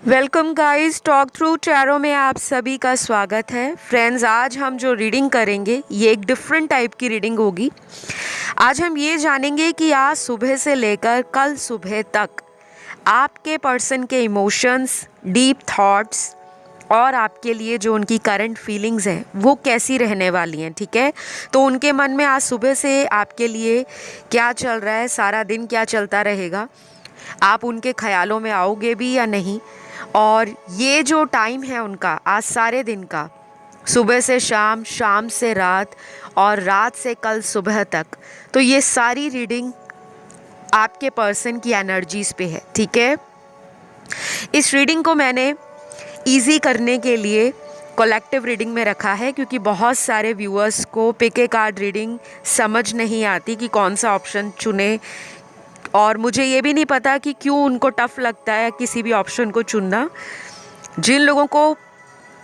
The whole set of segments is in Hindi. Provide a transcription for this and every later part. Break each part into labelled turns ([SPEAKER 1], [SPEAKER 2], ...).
[SPEAKER 1] Welcome guys, talk through tarot में आप सभी का स्वागत है। फ्रेंड्स, आज हम जो रीडिंग करेंगे ये एक डिफरेंट टाइप की रीडिंग होगी। आज हम ये जानेंगे कि आज सुबह से लेकर कल सुबह तक आपके पर्सन के इमोशंस, डीप थॉट्स और आपके लिए जो उनकी करंट फीलिंग्स हैं वो कैसी रहने वाली हैं। ठीक है, तो उनके मन में आज सुबह से आपके लिए क्या चल रहा है, सारा दिन क्या चलता रहेगा, आप उनके ख्यालों में आओगे भी या नहीं। और ये जो टाइम है उनका आज सारे दिन का, सुबह से शाम, शाम से रात और रात से कल सुबह तक, तो ये सारी रीडिंग आपके पर्सन की एनर्जीज पे है। ठीक है, इस रीडिंग को मैंने इजी करने के लिए कलेक्टिव रीडिंग में रखा है, क्योंकि बहुत सारे व्यूअर्स को पिक ए कार्ड रीडिंग समझ नहीं आती कि कौन सा ऑप्शन चुने, और मुझे ये भी नहीं पता कि क्यों उनको टफ़ लगता है किसी भी ऑप्शन को चुनना। जिन लोगों को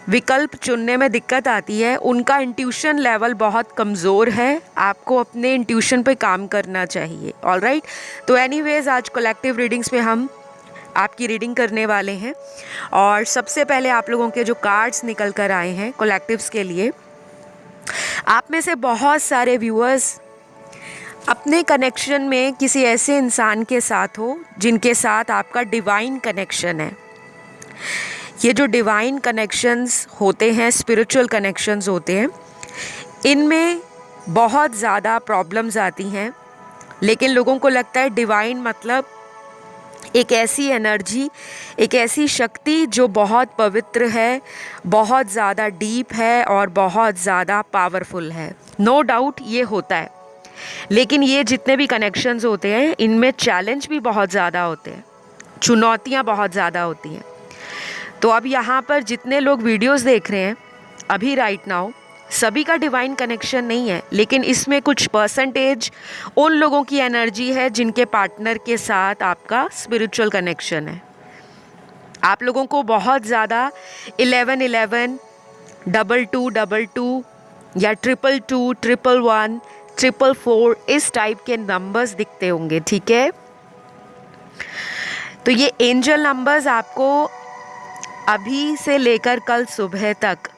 [SPEAKER 1] विकल्प चुनने में दिक्कत आती है उनका इंट्यूशन लेवल बहुत कमज़ोर है, आपको अपने इंट्यूशन पे काम करना चाहिए। ऑलराइट, तो एनीवेज आज कलेक्टिव रीडिंग्स पे हम आपकी रीडिंग करने वाले हैं। और सबसे पहले आप लोगों के जो कार्ड्स निकल कर आए हैं कलेक्टिव्स के लिए, आप में से बहुत सारे व्यूअर्स अपने कनेक्शन में किसी ऐसे इंसान के साथ हो जिनके साथ आपका डिवाइन कनेक्शन है। ये जो डिवाइन कनेक्शंस होते हैं, स्पिरिचुअल कनेक्शंस होते हैं, इनमें बहुत ज़्यादा प्रॉब्लम्स आती हैं, लेकिन लोगों को लगता है डिवाइन मतलब एक ऐसी एनर्जी, एक ऐसी शक्ति जो बहुत पवित्र है, बहुत ज़्यादा डीप है और बहुत ज़्यादा पावरफुल है। नो डाउट ये होता है, लेकिन ये जितने भी कनेक्शंस होते हैं इनमें चैलेंज भी बहुत ज़्यादा होते हैं, चुनौतियाँ बहुत ज़्यादा होती हैं। तो अब यहाँ पर जितने लोग वीडियोस देख रहे हैं अभी राइट नाउ, सभी का डिवाइन कनेक्शन नहीं है, लेकिन इसमें कुछ परसेंटेज उन लोगों की एनर्जी है जिनके पार्टनर के साथ आपका स्पिरिचुअल कनेक्शन है। आप लोगों को बहुत ज़्यादा 1111, 2222 या 222, 111, 444 इस टाइप के नंबर्स दिखते होंगे। ठीक है, तो ये एंजल नंबर्स आपको अभी से लेकर कल सुबह तक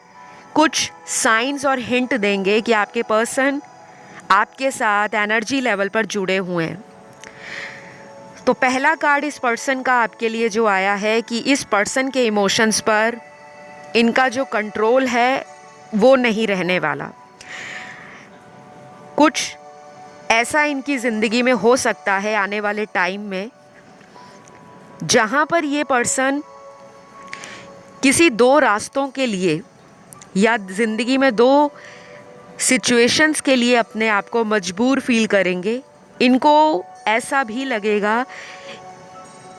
[SPEAKER 1] कुछ साइंस और हिंट देंगे कि आपके पर्सन आपके साथ एनर्जी लेवल पर जुड़े हुए हैं। तो पहला कार्ड इस पर्सन का आपके लिए जो आया है कि इस पर्सन के इमोशंस पर इनका जो कंट्रोल है वो नहीं रहने वाला। कुछ ऐसा इनकी ज़िंदगी में हो सकता है आने वाले टाइम में जहाँ पर ये पर्सन किसी दो रास्तों के लिए या ज़िंदगी में दो सिचुएशंस के लिए अपने आप को मजबूर फील करेंगे। इनको ऐसा भी लगेगा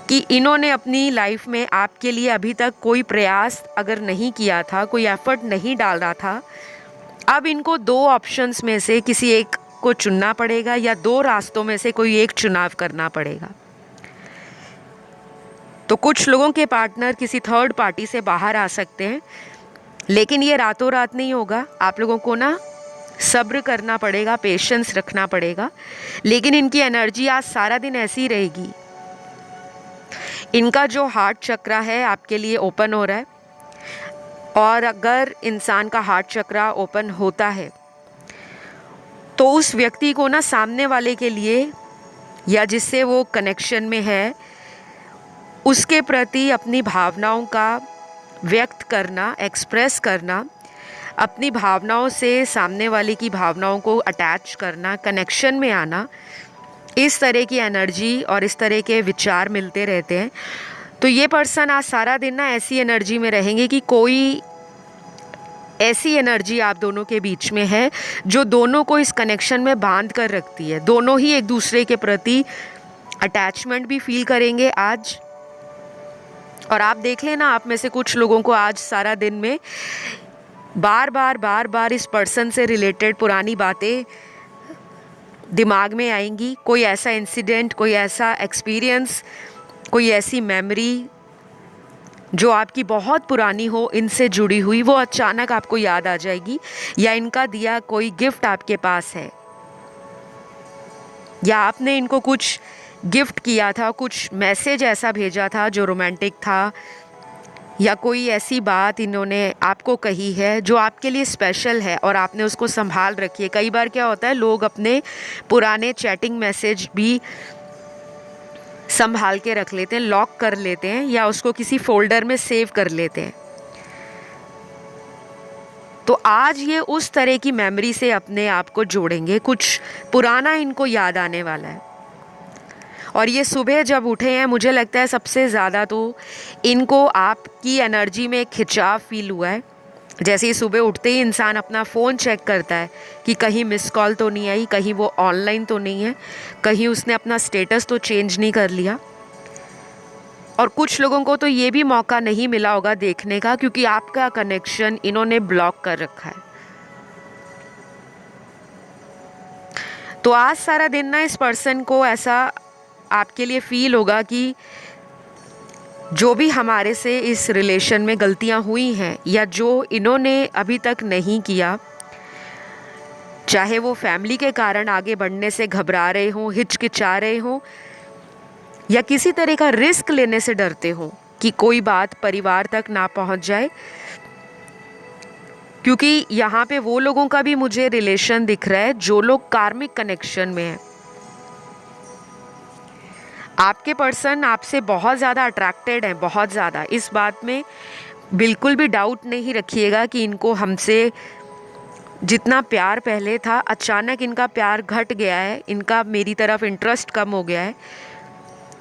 [SPEAKER 1] कि इन्होंने अपनी लाइफ में आपके लिए अभी तक कोई प्रयास अगर नहीं किया था, कोई एफर्ट नहीं डाला था, अब इनको दो ऑप्शंस में से किसी एक को चुनना पड़ेगा या दो रास्तों में से कोई एक चुनाव करना पड़ेगा। तो कुछ लोगों के पार्टनर किसी थर्ड पार्टी से बाहर आ सकते हैं, लेकिन ये रातों रात नहीं होगा। आप लोगों को ना सब्र करना पड़ेगा, पेशेंस रखना पड़ेगा, लेकिन इनकी एनर्जी आज सारा दिन ऐसी ही रहेगी। इनका जो हार्ट चक्रा है आपके लिए ओपन हो रहा है, और अगर इंसान का हार्ट चक्रा ओपन होता है तो उस व्यक्ति को ना सामने वाले के लिए या जिससे वो कनेक्शन में है उसके प्रति अपनी भावनाओं का व्यक्त करना, एक्सप्रेस करना, अपनी भावनाओं से सामने वाले की भावनाओं को अटैच करना, कनेक्शन में आना, इस तरह की एनर्जी और इस तरह के विचार मिलते रहते हैं। तो ये पर्सन आज सारा दिन ना ऐसी एनर्जी में रहेंगे कि कोई ऐसी एनर्जी आप दोनों के बीच में है जो दोनों को इस कनेक्शन में बांध कर रखती है। दोनों ही एक दूसरे के प्रति अटैचमेंट भी फील करेंगे आज। और आप देख लेना, आप में से कुछ लोगों को आज सारा दिन में बार बार इस पर्सन से रिलेटेड पुरानी बातें दिमाग में आएंगी। कोई ऐसा इंसिडेंट, कोई ऐसा एक्सपीरियंस, कोई ऐसी मेमोरी जो आपकी बहुत पुरानी हो, इनसे जुड़ी हुई, वो अचानक आपको याद आ जाएगी। या इनका दिया कोई गिफ्ट आपके पास है, या आपने इनको कुछ गिफ्ट किया था, कुछ मैसेज ऐसा भेजा था जो रोमांटिक था, या कोई ऐसी बात इन्होंने आपको कही है जो आपके लिए स्पेशल है और आपने उसको संभाल रखी है। कई बार क्या होता है, लोग अपने पुराने चैटिंग मैसेज भी संभाल के रख लेते हैं, लॉक कर लेते हैं या उसको किसी फोल्डर में सेव कर लेते हैं। तो आज ये उस तरह की मेमोरी से अपने आप को जोड़ेंगे, कुछ पुराना इनको याद आने वाला है। और ये सुबह जब उठे हैं, मुझे लगता है सबसे ज़्यादा तो इनको आपकी एनर्जी में खिंचाव फील हुआ है। जैसे ही सुबह उठते ही इंसान अपना फ़ोन चेक करता है कि कहीं मिस कॉल तो नहीं आई, कहीं वो ऑनलाइन तो नहीं है, कहीं उसने अपना स्टेटस तो चेंज नहीं कर लिया। और कुछ लोगों को तो ये भी मौका नहीं मिला होगा देखने का, क्योंकि आपका कनेक्शन इन्होंने ब्लॉक कर रखा है। तो आज सारा दिन ना इस पर्सन को ऐसा आपके लिए फील होगा कि जो भी हमारे से इस रिलेशन में गलतियां हुई हैं या जो इन्होंने अभी तक नहीं किया, चाहे वो फैमिली के कारण आगे बढ़ने से घबरा रहे हों, हिचकिचा रहे हों, या किसी तरह का रिस्क लेने से डरते हों कि कोई बात परिवार तक ना पहुंच जाए, क्योंकि यहाँ पे वो लोगों का भी मुझे रिलेशन दिख रहा है जो लोग कार्मिक कनेक्शन में हैं। आपके पर्सन आपसे बहुत ज़्यादा अट्रैक्टेड हैं, बहुत ज़्यादा। इस बात में बिल्कुल भी डाउट नहीं रखिएगा कि इनको हमसे जितना प्यार पहले था, अचानक इनका प्यार घट गया है, इनका मेरी तरफ इंटरेस्ट कम हो गया है।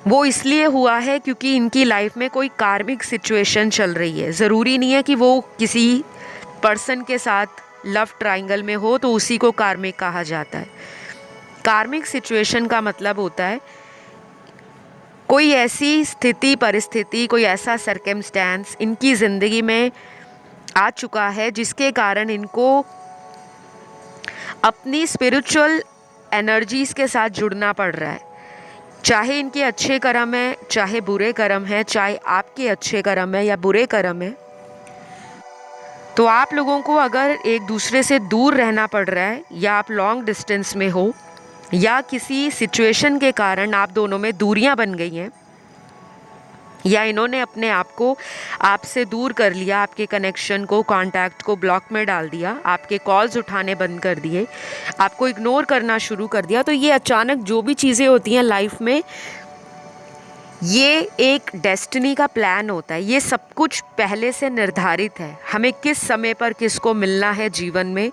[SPEAKER 1] वो इसलिए हुआ है क्योंकि इनकी लाइफ में कोई कार्मिक सिचुएशन चल रही है। ज़रूरी नहीं है कि वो किसी पर्सन के साथ लव ट्रायंगल में हो तो उसी को कार्मिक कहा जाता है। कार्मिक सिचुएशन का मतलब होता है कोई ऐसी स्थिति, परिस्थिति, कोई ऐसा सर्कमस्टेंस इनकी ज़िंदगी में आ चुका है जिसके कारण इनको अपनी स्पिरिचुअल एनर्जीज़ के साथ जुड़ना पड़ रहा है। चाहे इनके अच्छे कर्म है, चाहे बुरे कर्म है, चाहे आपके अच्छे कर्म है या बुरे कर्म है। तो आप लोगों को अगर एक दूसरे से दूर रहना पड़ रहा है, या आप लॉन्ग डिस्टेंस में हो, या किसी सिचुएशन के कारण आप दोनों में दूरियां बन गई हैं, या इन्होंने अपने आप को आपसे दूर कर लिया, आपके कनेक्शन को, कांटेक्ट को ब्लॉक में डाल दिया, आपके कॉल्स उठाने बंद कर दिए, आपको इग्नोर करना शुरू कर दिया, तो ये अचानक जो भी चीज़ें होती हैं लाइफ में, ये एक डेस्टिनी का प्लान होता है। ये सब कुछ पहले से निर्धारित है, हमें किस समय पर किसको मिलना है जीवन में,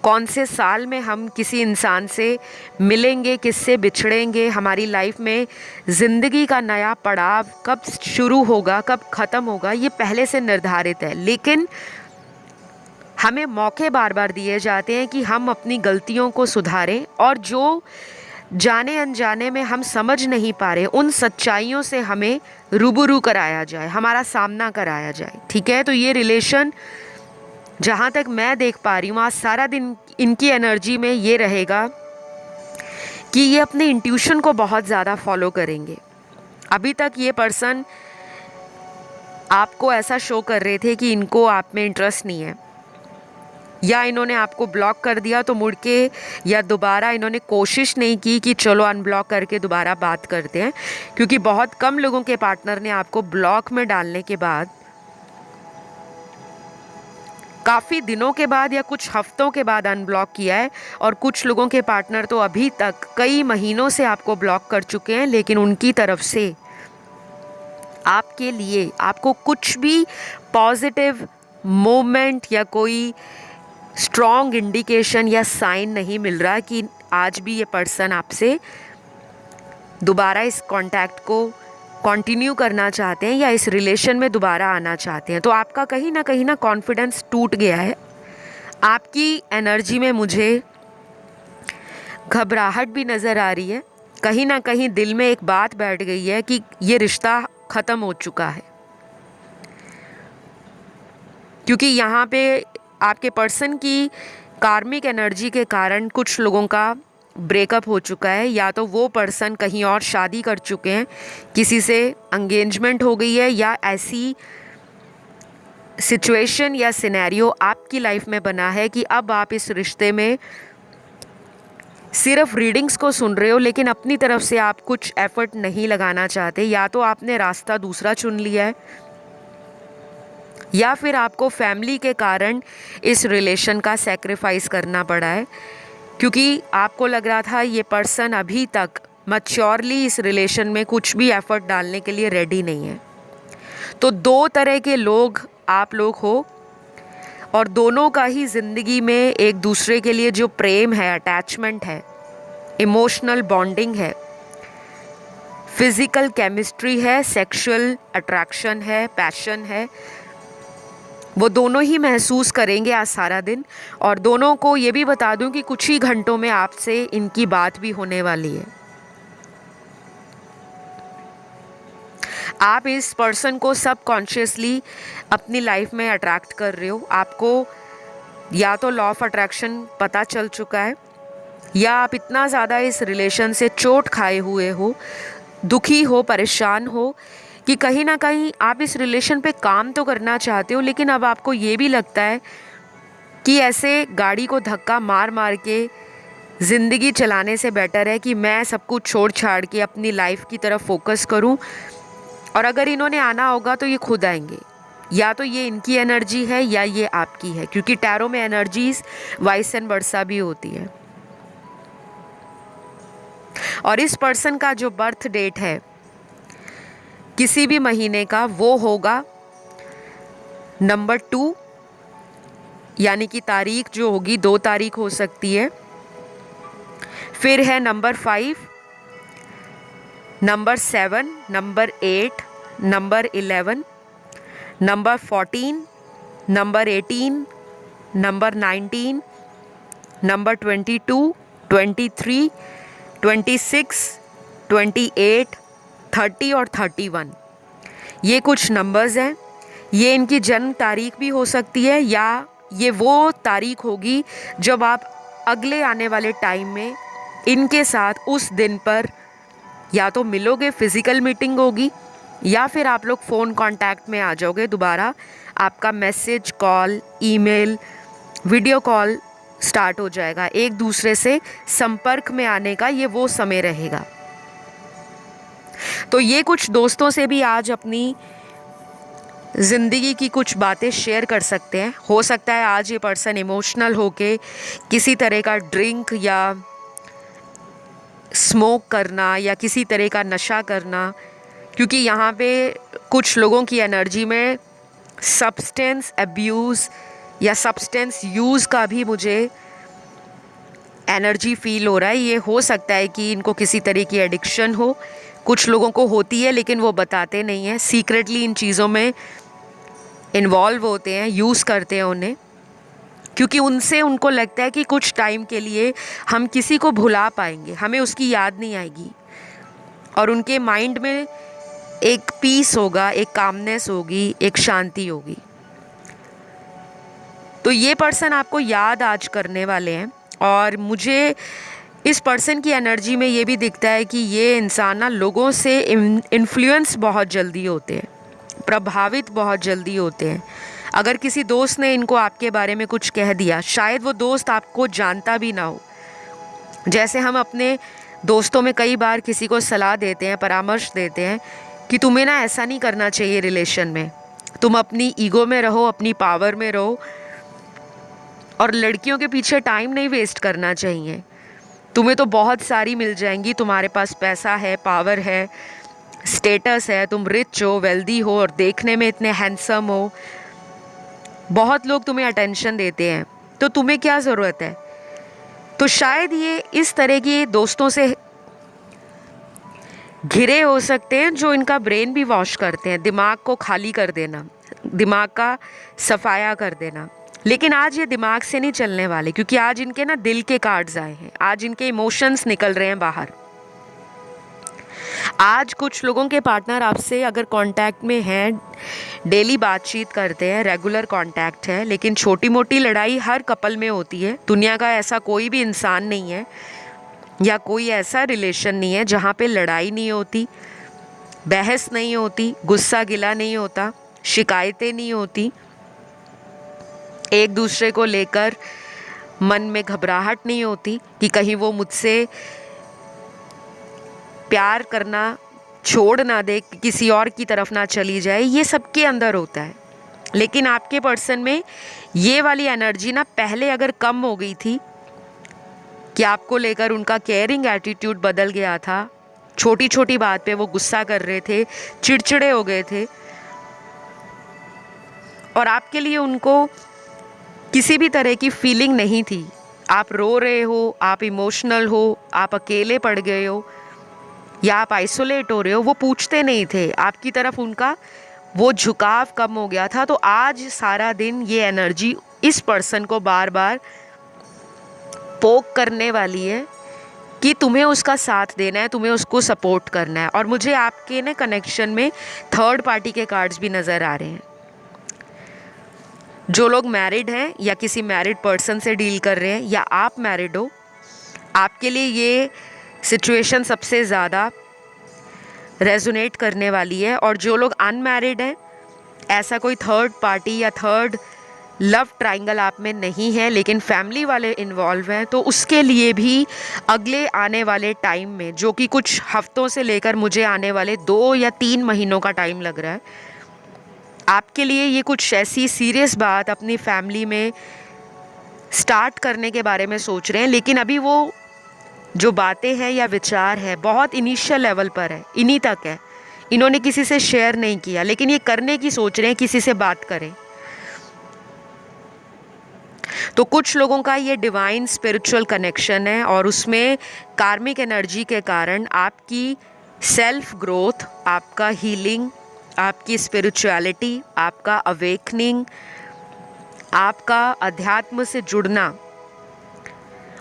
[SPEAKER 1] कौन से साल में हम किसी इंसान से मिलेंगे, किससे बिछड़ेंगे, हमारी लाइफ में ज़िंदगी का नया पड़ाव कब शुरू होगा, कब ख़त्म होगा, ये पहले से निर्धारित है। लेकिन हमें मौके बार बार दिए जाते हैं कि हम अपनी गलतियों को सुधारें, और जो जाने अनजाने में हम समझ नहीं पा रहे उन सच्चाइयों से हमें रूबरू कराया जाए, हमारा सामना कराया जाए। ठीक है, तो ये रिलेशन जहाँ तक मैं देख पा रही हूँ आज सारा दिन इनकी एनर्जी में ये रहेगा कि ये अपने इंट्यूशन को बहुत ज़्यादा फॉलो करेंगे। अभी तक ये पर्सन आपको ऐसा शो कर रहे थे कि इनको आप में इंटरेस्ट नहीं है, या इन्होंने आपको ब्लॉक कर दिया तो मुड़ के या दोबारा इन्होंने कोशिश नहीं की कि चलो अनब्लॉक करके दोबारा बात करते हैं, क्योंकि बहुत कम लोगों के पार्टनर ने आपको ब्लॉक में डालने के बाद काफ़ी दिनों के बाद या कुछ हफ्तों के बाद अनब्लॉक किया है, और कुछ लोगों के पार्टनर तो अभी तक कई महीनों से आपको ब्लॉक कर चुके हैं, लेकिन उनकी तरफ से आपके लिए आपको कुछ भी पॉजिटिव मोमेंट या कोई स्ट्रॉन्ग इंडिकेशन या साइन नहीं मिल रहा कि आज भी ये पर्सन आपसे दोबारा इस कांटेक्ट को कंटिन्यू करना चाहते हैं या इस रिलेशन में दोबारा आना चाहते हैं। तो आपका कहीं ना कॉन्फिडेंस टूट गया है। आपकी एनर्जी में मुझे घबराहट भी नज़र आ रही है, कहीं ना कहीं दिल में एक बात बैठ गई है कि ये रिश्ता ख़त्म हो चुका है, क्योंकि यहाँ पे आपके पर्सन की कार्मिक एनर्जी के कारण कुछ लोगों का ब्रेकअप हो चुका है, या तो वो पर्सन कहीं और शादी कर चुके हैं, किसी से एंगेजमेंट हो गई है, या ऐसी सिचुएशन या सिनेरियो आपकी लाइफ में बना है कि अब आप इस रिश्ते में सिर्फ रीडिंग्स को सुन रहे हो, लेकिन अपनी तरफ से आप कुछ एफर्ट नहीं लगाना चाहते, या तो आपने रास्ता दूसरा चुन लिया है, या फिर आपको फैमिली के कारण इस रिलेशन का सैक्रिफाइस करना पड़ा है, क्योंकि आपको लग रहा था ये पर्सन अभी तक मैच्योरली इस रिलेशन में कुछ भी एफर्ट डालने के लिए रेडी नहीं है। तो दो तरह के लोग आप लोग हो, और दोनों का ही ज़िंदगी में एक दूसरे के लिए जो प्रेम है, अटैचमेंट है, इमोशनल बॉन्डिंग है, फिज़िकल केमिस्ट्री है, सेक्सुअल अट्रैक्शन है, पैशन है, वो दोनों ही महसूस करेंगे आज सारा दिन। और दोनों को ये भी बता दूं कि कुछ ही घंटों में आपसे इनकी बात भी होने वाली है। आप इस पर्सन को सबकॉन्शियसली अपनी लाइफ में अट्रैक्ट कर रहे हो। आपको या तो लॉ ऑफ अट्रैक्शन पता चल चुका है, या आप इतना ज़्यादा इस रिलेशन से चोट खाए हुए हो, दुखी हो, परेशान हो कि कहीं ना कहीं आप इस रिलेशन पे काम तो करना चाहते हो, लेकिन अब आपको ये भी लगता है कि ऐसे गाड़ी को धक्का मार मार के ज़िंदगी चलाने से बेटर है कि मैं सब कुछ छोड़ छाड़ के अपनी लाइफ की तरफ फोकस करूं, और अगर इन्होंने आना होगा तो ये खुद आएंगे। या तो ये इनकी एनर्जी है या ये आपकी है, क्योंकि टैरो में एनर्जीज वाइस एंड वर्सा भी होती है। और इस पर्सन का जो बर्थ डेट है किसी भी महीने का, वो होगा नंबर 2, यानी कि तारीख जो होगी 2 तारीख हो सकती है। फिर है number 5, number 7, number 8, number 11, number 14, number 18, number 19, number 22, 23, 26, 28, 30 और 31। ये कुछ नंबर्स हैं। ये इनकी जन्म तारीख भी हो सकती है, या ये वो तारीख होगी जब आप अगले आने वाले टाइम में इनके साथ उस दिन पर या तो मिलोगे, फिज़िकल मीटिंग होगी, या फिर आप लोग फ़ोन कांटेक्ट में आ जाओगे दोबारा। आपका message, call, email, video call start हो जाएगा। एक दूसरे से संपर्क में आने का ये वो समय रहेगा। तो ये कुछ दोस्तों से भी आज अपनी ज़िंदगी की कुछ बातें शेयर कर सकते हैं। हो सकता है आज ये पर्सन इमोशनल होके किसी तरह का ड्रिंक या स्मोक करना या किसी तरह का नशा करना, क्योंकि यहाँ पे कुछ लोगों की एनर्जी में सब्सटेंस अब्यूज़ या सब्सटेंस यूज़ का भी मुझे एनर्जी फील हो रहा है। ये हो सकता है कि इनको किसी तरह की एडिक्शन हो। कुछ लोगों को होती है लेकिन वो बताते नहीं हैं, सीक्रेटली इन चीज़ों में इन्वॉल्व होते हैं, यूज़ करते हैं उन्हें, क्योंकि उनसे उनको लगता है कि कुछ टाइम के लिए हम किसी को भुला पाएंगे, हमें उसकी याद नहीं आएगी, और उनके माइंड में एक पीस होगा, एक कामनेस होगी, एक शांति होगी। तो ये पर्सन आपको याद आज करने वाले हैं। और मुझे इस पर्सन की एनर्जी में ये भी दिखता है कि ये इंसान ना लोगों से इन्फ्लुएंस बहुत जल्दी होते हैं, प्रभावित बहुत जल्दी होते हैं। अगर किसी दोस्त ने इनको आपके बारे में कुछ कह दिया, शायद वो दोस्त आपको जानता भी ना हो। जैसे हम अपने दोस्तों में कई बार किसी को सलाह देते हैं, परामर्श देते हैं कि तुम्हें ना ऐसा नहीं करना चाहिए रिलेशन में, तुम अपनी ईगो में रहो, अपनी पावर में रहो, और लड़कियों के पीछे टाइम नहीं वेस्ट करना चाहिए। तुम्हें तो बहुत सारी मिल जाएंगी, तुम्हारे पास पैसा है, पावर है, स्टेटस है, तुम रिच हो, वेल्दी हो, और देखने में इतने हैंडसम हो, बहुत लोग तुम्हें अटेंशन देते हैं, तो तुम्हें क्या ज़रूरत है। तो शायद ये इस तरह के दोस्तों से घिरे हो सकते हैं जो इनका ब्रेन भी वॉश करते हैं, दिमाग को खाली कर देना, दिमाग का सफाया कर देना। लेकिन आज ये दिमाग से नहीं चलने वाले, क्योंकि आज इनके ना दिल के कार्ड्स आए हैं, आज इनके इमोशंस निकल रहे हैं बाहर। आज कुछ लोगों के पार्टनर आपसे अगर कांटेक्ट में हैं, डेली बातचीत करते हैं, रेगुलर कांटेक्ट है, लेकिन छोटी मोटी लड़ाई हर कपल में होती है। दुनिया का ऐसा कोई भी इंसान नहीं है या कोई ऐसा रिलेशन नहीं है जहाँ पे लड़ाई नहीं होती, बहस नहीं होती, गुस्सा गिला नहीं होता, शिकायतें नहीं होती, एक दूसरे को लेकर मन में घबराहट नहीं होती कि कहीं वो मुझसे प्यार करना छोड़ ना दे, किसी और की तरफ ना चली जाए। ये सबके अंदर होता है। लेकिन आपके पर्सन में ये वाली एनर्जी ना पहले अगर कम हो गई थी कि आपको लेकर उनका केयरिंग एटीट्यूड बदल गया था, छोटी छोटी बात पे वो गुस्सा कर रहे थे, चिड़चिड़े हो गए थे, और आपके लिए उनको किसी भी तरह की फीलिंग नहीं थी, आप रो रहे हो, आप इमोशनल हो, आप अकेले पड़ गए हो या आप आइसोलेट हो रहे हो, वो पूछते नहीं थे, आपकी तरफ उनका वो झुकाव कम हो गया था। तो आज सारा दिन ये एनर्जी इस पर्सन को बार बार पोक करने वाली है कि तुम्हें उसका साथ देना है, तुम्हें उसको सपोर्ट करना है। और मुझे आपके ना कनेक्शन में थर्ड पार्टी के कार्ड्स भी नज़र आ रहे हैं। जो लोग मैरिड हैं या किसी मैरिड पर्सन से डील कर रहे हैं या आप मैरिड हो, आपके लिए ये सिचुएशन सबसे ज़्यादा रेजोनेट करने वाली है। और जो लोग अनमैरिड हैं, ऐसा कोई थर्ड पार्टी या थर्ड लव ट्रायंगल आप में नहीं है लेकिन फैमिली वाले इन्वॉल्व हैं, तो उसके लिए भी अगले आने वाले टाइम में, जो कि कुछ हफ्तों से लेकर मुझे आने वाले 2 या 3 महीनों का टाइम लग रहा है, आपके लिए ये कुछ ऐसी सीरियस बात अपनी फैमिली में स्टार्ट करने के बारे में सोच रहे हैं। लेकिन अभी वो जो बातें हैं या विचार है बहुत इनिशियल लेवल पर है, इन्हीं तक है, इन्होंने किसी से शेयर नहीं किया, लेकिन ये करने की सोच रहे हैं, किसी से बात करें। तो कुछ लोगों का ये डिवाइन स्पिरिचुअल कनेक्शन है और उसमें कार्मिक एनर्जी के कारण आपकी सेल्फ ग्रोथ, आपका हीलिंग, आपकी स्पिरिचुअलिटी, आपका अवेकनिंग, आपका अध्यात्म से जुड़ना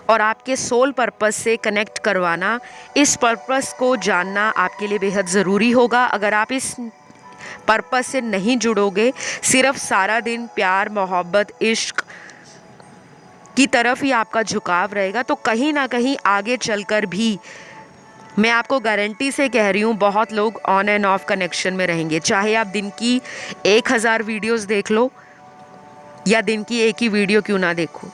[SPEAKER 1] और आपके सोल पर्पस से कनेक्ट करवाना, इस पर्पस को जानना आपके लिए बेहद ज़रूरी होगा। अगर आप इस पर्पस से नहीं जुड़ोगे, सिर्फ सारा दिन प्यार, मोहब्बत, इश्क की तरफ ही आपका झुकाव रहेगा, तो कहीं ना कहीं आगे चलकर भी मैं आपको गारंटी से कह रही हूँ बहुत लोग ऑन एंड ऑफ कनेक्शन में रहेंगे। चाहे आप दिन की 1000 वीडियोस देख लो या दिन की एक ही वीडियो क्यों ना देखो,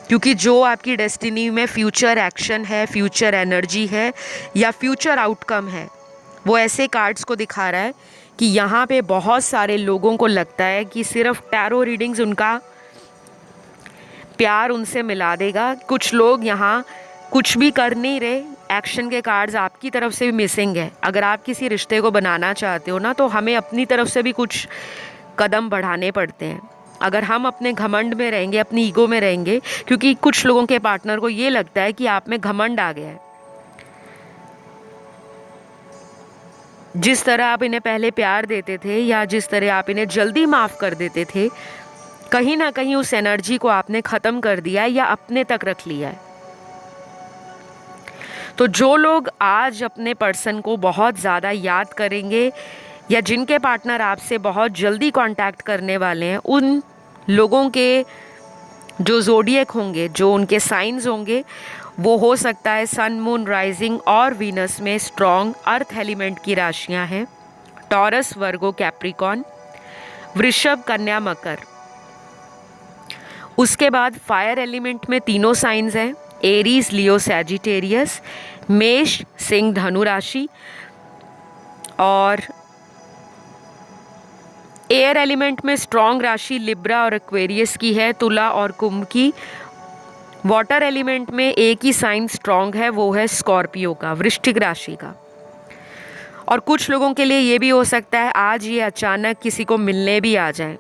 [SPEAKER 1] क्योंकि जो आपकी डेस्टिनी में फ्यूचर एक्शन है, फ्यूचर एनर्जी है या फ्यूचर आउटकम है, वो ऐसे कार्ड्स को दिखा रहा है कि यहाँ पे बहुत सारे लोगों को लगता है कि सिर्फ टैरो रीडिंग्स उनका प्यार उनसे मिला देगा। कुछ लोग यहाँ कुछ भी कर नहीं रहे, एक्शन के कार्ड्स आपकी तरफ से भी मिसिंग है। अगर आप किसी रिश्ते को बनाना चाहते हो ना, तो हमें अपनी तरफ से भी कुछ कदम बढ़ाने पड़ते हैं। अगर हम अपने घमंड में रहेंगे, अपनी ईगो में रहेंगे, क्योंकि कुछ लोगों के पार्टनर को ये लगता है कि आप में घमंड आ गया है, जिस तरह आप इन्हें पहले प्यार देते थे या जिस तरह आप इन्हें जल्दी माफ़ कर देते थे, कहीं ना कहीं उस एनर्जी को आपने ख़त्म कर दिया है या अपने तक रख लिया है। तो जो लोग आज अपने पर्सन को बहुत ज़्यादा याद करेंगे या जिनके पार्टनर आपसे बहुत जल्दी कांटेक्ट करने वाले हैं, उन लोगों के जो ज़ोडिएक होंगे, जो उनके साइंस होंगे, वो हो सकता है सन, मून, राइजिंग और वीनस में स्ट्रॉन्ग अर्थ एलिमेंट की राशियां हैं। टॉरस, वर्गो, कैप्रिकॉन, वृषभ, कन्या, मकर। उसके बाद फायर एलिमेंट में तीनों साइंस हैं, एरीज, लियो, सैजिटेरियस, मेष, सिंह, धनु राशि। और एयर एलिमेंट में स्ट्रॉन्ग राशि लिब्रा और एक्वेरियस की है, तुला और कुंभ की। वाटर एलिमेंट में एक ही साइन स्ट्रॉन्ग है, वो है स्कॉर्पियो का, वृश्चिक राशि का। और कुछ लोगों के लिए ये भी हो सकता है आज ये अचानक किसी को मिलने भी आ जाए,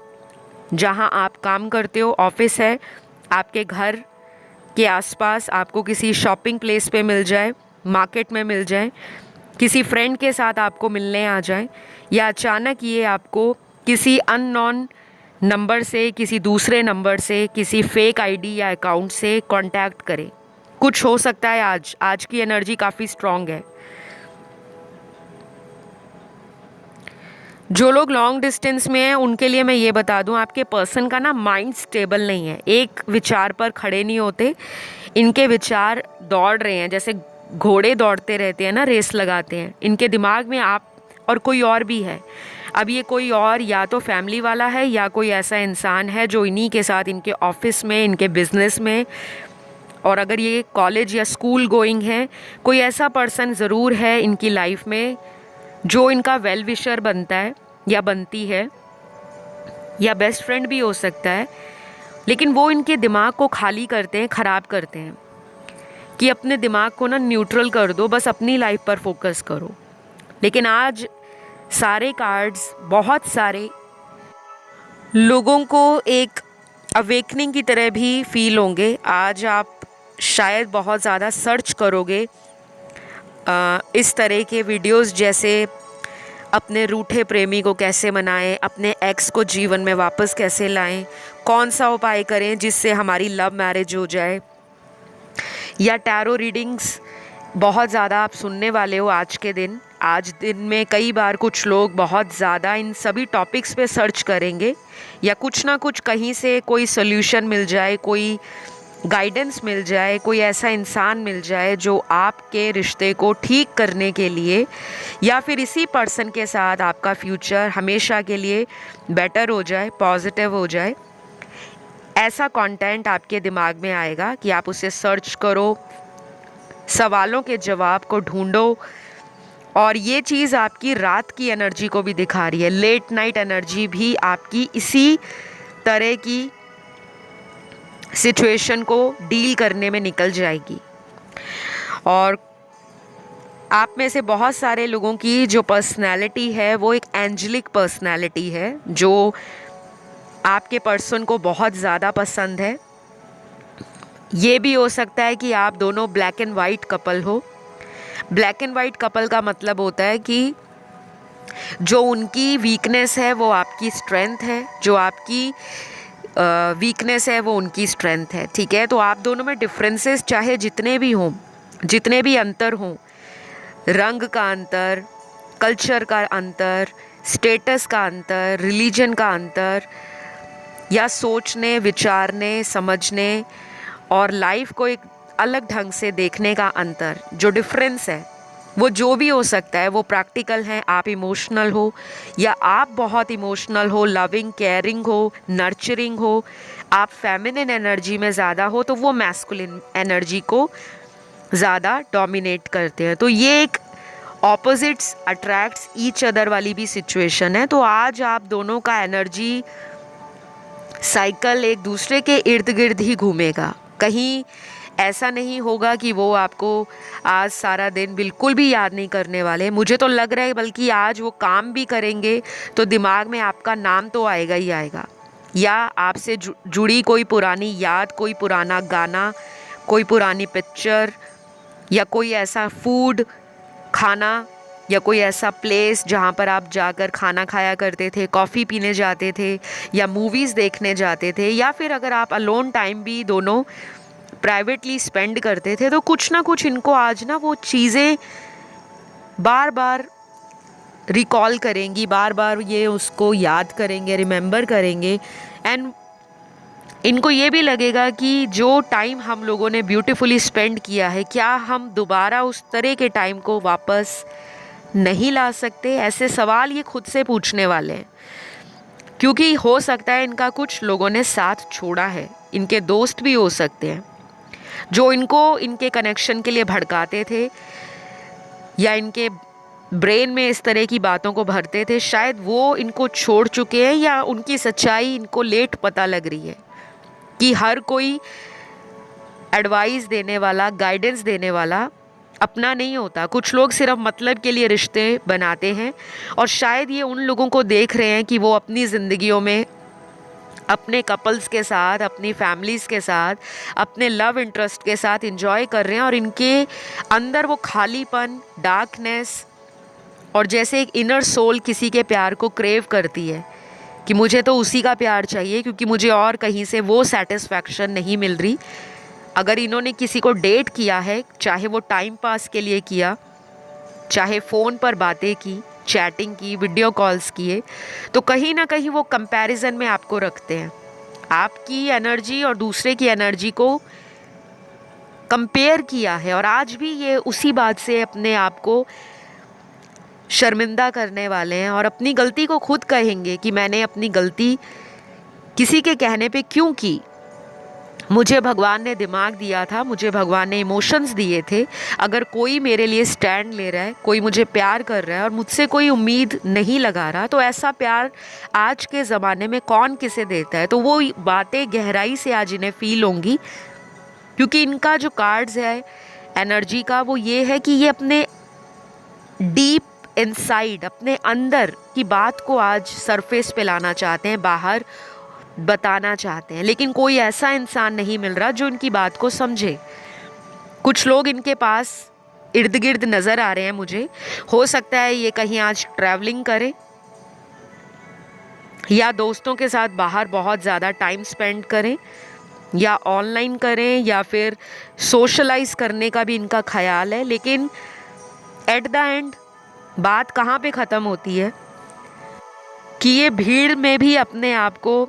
[SPEAKER 1] जहां आप काम करते हो, ऑफिस है, आपके घर के आसपास आपको किसी शॉपिंग प्लेस पे मिल जाए, मार्केट में मिल जाए, किसी फ्रेंड के साथ आपको मिलने आ जाए, या अचानक ये आपको किसी अननोन नंबर से, किसी दूसरे नंबर से, किसी फेक आईडी या अकाउंट से कांटेक्ट करे। कुछ हो सकता है आज की एनर्जी काफ़ी स्ट्रॉन्ग है। जो लोग लॉन्ग डिस्टेंस में हैं उनके लिए मैं ये बता दूं, आपके पर्सन का ना माइंड स्टेबल नहीं है, एक विचार पर खड़े नहीं होते, इनके विचार दौड़ रहे हैं, जैसे घोड़े दौड़ते रहते हैं ना, रेस लगाते हैं। इनके दिमाग में आप और कोई और भी है। अब ये कोई और या तो फैमिली वाला है या कोई ऐसा इंसान है जो इन्हीं के साथ, इनके ऑफिस में, इनके बिजनेस में, और अगर ये कॉलेज या स्कूल गोइंग है, कोई ऐसा पर्सन ज़रूर है इनकी लाइफ में जो इनका वेल विशर बनता है या बनती है, या बेस्ट फ्रेंड भी हो सकता है, लेकिन वो इनके दिमाग को खाली करते हैं, ख़राब करते हैं कि अपने दिमाग को ना न्यूट्रल कर दो, बस अपनी लाइफ पर फोकस करो। लेकिन आज सारे कार्ड्स बहुत सारे लोगों को एक अवेकनिंग की तरह भी फील होंगे। आज आप शायद बहुत ज़्यादा सर्च करोगे इस तरह के वीडियोस, जैसे अपने रूठे प्रेमी को कैसे मनाएं, अपने एक्स को जीवन में वापस कैसे लाएं, कौन सा उपाय करें जिससे हमारी लव मैरिज हो जाए, या टैरो रीडिंग्स बहुत ज़्यादा आप सुनने वाले हो आज के दिन। आज दिन में कई बार कुछ लोग बहुत ज़्यादा इन सभी टॉपिक्स पे सर्च करेंगे, या कुछ ना कुछ कहीं से कोई सोल्यूशन मिल जाए, कोई गाइडेंस मिल जाए, कोई ऐसा इंसान मिल जाए जो आपके रिश्ते को ठीक करने के लिए या फिर इसी पर्सन के साथ आपका फ्यूचर हमेशा के लिए बेटर हो जाए, पॉजिटिव हो जाए। ऐसा कंटेंट आपके दिमाग में आएगा कि आप उसे सर्च करो, सवालों के जवाब को ढूंढो। और ये चीज़ आपकी रात की एनर्जी को भी दिखा रही है। लेट नाइट एनर्जी भी आपकी इसी तरह की सिचुएशन को डील करने में निकल जाएगी। और आप में से बहुत सारे लोगों की जो पर्सनैलिटी है वो एक एंजेलिक पर्सनैलिटी है, जो आपके पर्सन को बहुत ज़्यादा पसंद है। ये भी हो सकता है कि आप दोनों ब्लैक एंड वाइट कपल हो। ब्लैक एंड वाइट कपल का मतलब होता है कि जो उनकी वीकनेस है वो आपकी स्ट्रेंथ है, जो आपकी वीकनेस है वो उनकी स्ट्रेंथ है। ठीक है, तो आप दोनों में डिफरेंसेस चाहे जितने भी हों, जितने भी अंतर हों, रंग का अंतर, कल्चर का अंतर, स्टेटस का अंतर, रिलीजन का अंतर, या सोचने, विचारने, समझने और लाइफ को एक अलग ढंग से देखने का अंतर, जो डिफरेंस है वो जो भी हो सकता है, वो प्रैक्टिकल है। आप इमोशनल हो या आप बहुत इमोशनल हो, लविंग, केयरिंग हो, नर्चरिंग हो, आप फेमिनिन एनर्जी में ज़्यादा हो, तो वो मैस्कुलिन एनर्जी को ज़्यादा डोमिनेट करते हैं। तो ये एक ऑपोजिट्स अट्रैक्ट्स ईच अदर वाली भी सिचुएशन है। तो आज आप दोनों का एनर्जी साइकिल एक दूसरे के इर्द गिर्द ही घूमेगा। कहीं ऐसा नहीं होगा कि वो आपको आज सारा दिन बिल्कुल भी याद नहीं करने वाले। मुझे तो लग रहा है बल्कि आज वो काम भी करेंगे तो दिमाग में आपका नाम तो आएगा ही आएगा, या आपसे जुड़ी कोई पुरानी याद, कोई पुराना गाना, कोई पुरानी पिक्चर, या कोई ऐसा फूड, खाना, या कोई ऐसा प्लेस जहाँ पर आप जाकर खाना खाया करते थे, कॉफ़ी पीने जाते थे, या मूवीज़ देखने जाते थे, या फिर अगर आप अलोन टाइम भी दोनों प्राइवेटली स्पेंड करते थे, तो कुछ ना कुछ इनको आज ना वो चीज़ें बार बार रिकॉल करेंगी, बार बार ये उसको याद करेंगे, रिमेंबर करेंगे। एंड इनको ये भी लगेगा कि जो टाइम हम लोगों ने ब्यूटीफुली स्पेंड किया है, क्या हम दोबारा उस तरह के टाइम को वापस नहीं ला सकते। ऐसे सवाल ये खुद से पूछने वाले हैं, क्योंकि हो सकता है इनका कुछ लोगों ने साथ छोड़ा है। इनके दोस्त भी हो सकते हैं जो इनको इनके कनेक्शन के लिए भड़काते थे, या इनके ब्रेन में इस तरह की बातों को भरते थे। शायद वो इनको छोड़ चुके हैं, या उनकी सच्चाई इनको लेट पता लग रही है कि हर कोई एडवाइस देने वाला, गाइडेंस देने वाला अपना नहीं होता। कुछ लोग सिर्फ मतलब के लिए रिश्ते बनाते हैं, और शायद ये उन लोगों को देख रहे हैं कि वो अपनी ज़िंदगियों में अपने कपल्स के साथ, अपनी फैमिलीज़ के साथ, अपने लव इंटरेस्ट के साथ एंजॉय कर रहे हैं, और इनके अंदर वो खालीपन, डार्कनेस, और जैसे एक इनर सोल किसी के प्यार को क्रेव करती है कि मुझे तो उसी का प्यार चाहिए, क्योंकि मुझे और कहीं से वो सेटिस्फैक्शन नहीं मिल रही। अगर इन्होंने किसी को डेट किया है, चाहे वो टाइम पास के लिए किया, चाहे फ़ोन पर बातें की, चैटिंग की, वीडियो कॉल्स किए, तो कहीं ना कहीं वो कंपैरिजन में आपको रखते हैं। आपकी एनर्जी और दूसरे की एनर्जी को कंपेयर किया है, और आज भी ये उसी बात से अपने आप को शर्मिंदा करने वाले हैं, और अपनी गलती को खुद कहेंगे कि मैंने अपनी गलती किसी के कहने पे क्यों की। मुझे भगवान ने दिमाग दिया था, मुझे भगवान ने इमोशंस दिए थे। अगर कोई मेरे लिए स्टैंड ले रहा है, कोई मुझे प्यार कर रहा है और मुझसे कोई उम्मीद नहीं लगा रहा, तो ऐसा प्यार आज के ज़माने में कौन किसे देता है। तो वो बातें गहराई से आज इन्हें फील होंगी, क्योंकि इनका जो कार्ड्स है एनर्जी का, वो ये है कि ये अपने डीप इनसाइड, अपने अंदर की बात को आज सरफेस पे लाना चाहते हैं, बाहर बताना चाहते हैं, लेकिन कोई ऐसा इंसान नहीं मिल रहा जो इनकी बात को समझे। कुछ लोग इनके पास इर्द गिर्द नज़र आ रहे हैं मुझे। हो सकता है ये कहीं आज ट्रैवलिंग करें या दोस्तों के साथ बाहर बहुत ज़्यादा टाइम स्पेंड करें या ऑनलाइन करें या फिर सोशलाइज करने का भी इनका ख्याल है। लेकिन एट द एंड बात कहाँ पे ख़त्म होती है कि ये भीड़ में भी अपने आप को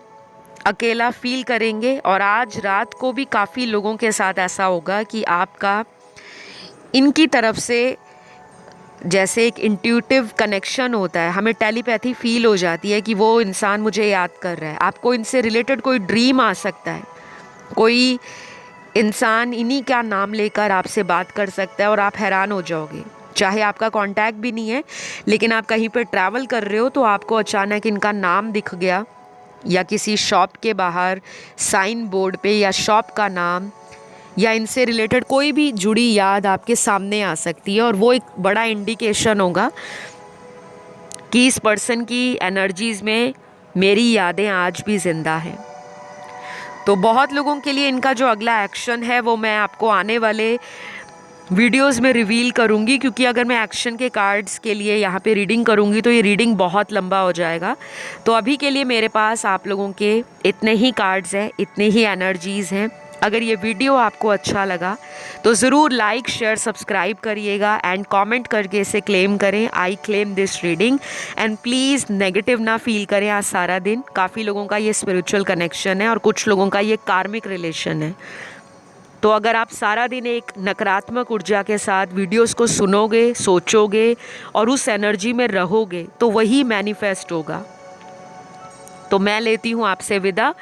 [SPEAKER 1] अकेला फील करेंगे। और आज रात को भी काफ़ी लोगों के साथ ऐसा होगा कि आपका इनकी तरफ से जैसे एक इंट्यूटिव कनेक्शन होता है, हमें टेलीपैथी फील हो जाती है कि वो इंसान मुझे याद कर रहा है। आपको इनसे रिलेटेड कोई ड्रीम आ सकता है, कोई इंसान इन्हीं का नाम लेकर आपसे बात कर सकता है और आप हैरान हो जाओगे। चाहे आपका कांटेक्ट भी नहीं है, लेकिन आप कहीं पर ट्रैवल कर रहे हो तो आपको अचानक इनका नाम दिख गया, या किसी शॉप के बाहर साइन बोर्ड पे, या शॉप का नाम, या इनसे रिलेटेड कोई भी जुड़ी याद आपके सामने आ सकती है। और वो एक बड़ा इंडिकेशन होगा कि इस पर्सन की एनर्जीज़ में मेरी यादें आज भी ज़िंदा हैं। तो बहुत लोगों के लिए इनका जो अगला एक्शन है वो मैं आपको आने वाले वीडियोस में रिवील करूंगी, क्योंकि अगर मैं एक्शन के कार्ड्स के लिए यहाँ पे रीडिंग करूंगी तो ये रीडिंग बहुत लंबा हो जाएगा। तो अभी के लिए मेरे पास आप लोगों के इतने ही कार्ड्स हैं, इतने ही एनर्जीज़ हैं। अगर ये वीडियो आपको अच्छा लगा तो ज़रूर लाइक शेयर सब्सक्राइब करिएगा एंड कमेंट करके इसे क्लेम करें, I claim this reading. And please negative ना फील करें आज सारा दिन। काफ़ी लोगों का ये स्पिरिचुअल कनेक्शन है और कुछ लोगों का ये कार्मिक रिलेशन है। तो अगर आप सारा दिन एक नकारात्मक ऊर्जा के साथ वीडियोस को सुनोगे, सोचोगे और उस एनर्जी में रहोगे तो वही मैनिफेस्ट होगा। तो मैं लेती हूँ आपसे विदा।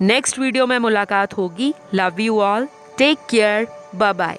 [SPEAKER 1] नेक्स्ट वीडियो में मुलाकात होगी। Love you all, take care, bye bye.